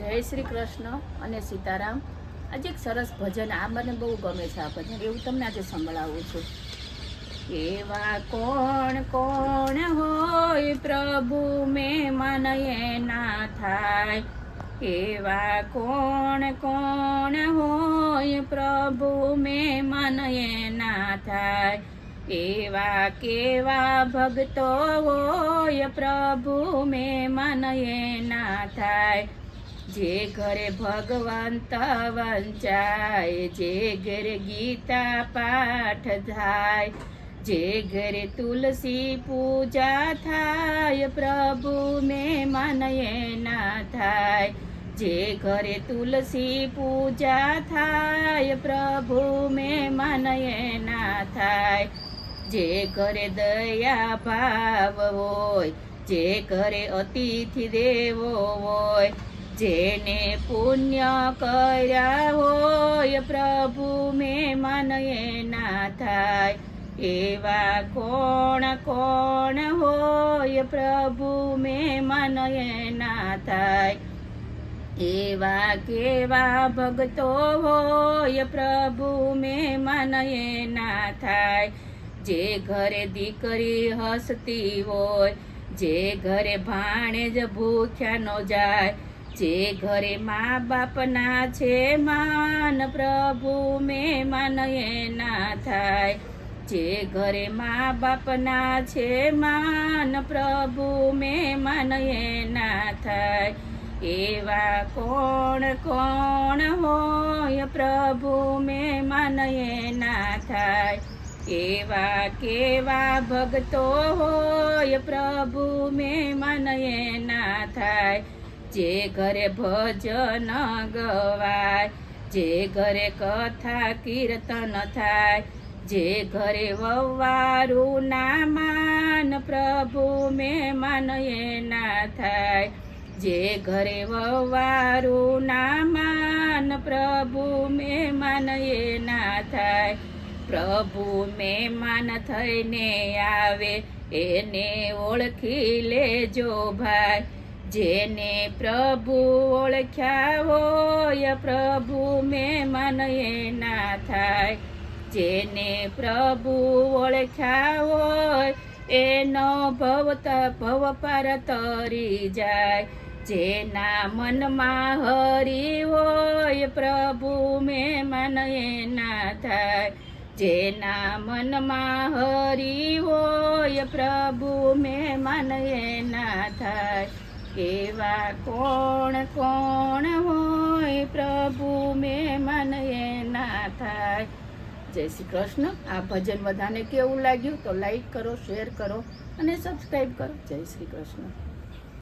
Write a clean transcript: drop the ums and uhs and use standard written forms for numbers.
જય શ્રી કૃષ્ણ અને સીતારામ। આજે એક સરસ ભજન, આ મને બહુ ગમે છે આ ભજન, એવું તમને આજે સંભળાવું છું। એવા કોણ કોણ હોય પ્રભુ મહેમાન એના થાય, એવા કોણ કોણ હોય પ્રભુ મહેમાન એના થાય, એવા કેવા ભક્તો હોય પ્રભુ મહેમાન એના થાય। જે ઘરે ભગવંત વંચાય, જે ઘરે ગીતા પાઠ થાય, જે ઘરે તુલસી પૂજા થાય પ્રભુ મહેમાન એના થાય, જે ઘરે તુલસી પૂજા થાય પ્રભુ મહેમાન એના થાય। જે ઘરે દયા ભાવ હોય, જે ઘરે અતિથિ દેવો હોય, જેને પુણ્ય કર્યા હોય પ્રભુ મહેમાન એના થાય। એવા કોણ કોણ હોય પ્રભુ મહેમાન એના થાય, એવા કેવા ભક્તો હોય પ્રભુ મહેમાન એના થાય। જે ઘરે દીકરી હસતી હોય, જે ઘરે ભાણેજ ભૂખ્યા ન જાય, જે ઘરે મા બાપના છે માન પ્રભુ મહેમાન એના થાય, જે ઘરે મા બાપના છે માન પ્રભુ મહેમાન એના થાય। એવા કોણ કોણ હોય પ્રભુ મહેમાન એના થાય, એવા કેવા ભક્તો હોય પ્રભુ મહેમાન એના થાય। જે ઘરે ભજન ગવાય, જે ઘરે કથા કીર્તન થાય, જે ઘરે વવારું ના માન પ્રભુ મહેમાન એના થાય, જે ઘરે વવારું ના માન પ્રભુ મહેમાન એના થાય। પ્રભુ મહેમાન થઈને આવે, એને ઓળખી લેજો ભાઈ, જેને પ્રભુ ઓળખ્યા હોય પ્રભુ મહેમાન એના થાય, જેને પ્રભુ ઓળખ્યા હોય એનો ભવ પાર તરી જાય। જેના મનમાં હરી હોય પ્રભુ મહેમાન એના થાય, જેના મનમાં હરી હોય પ્રભુ મહેમાન એના થાય। એવા કોણ કોણ હોય પ્રભુ મહેમાન એના થાય। જય શ્રી કૃષ્ણ। આ ભજન બધાને કેવું લાગ્યું તો લાઈક કરો, શેર કરો અને સબસ્ક્રાઈબ કરો। જય શ્રી કૃષ્ણ।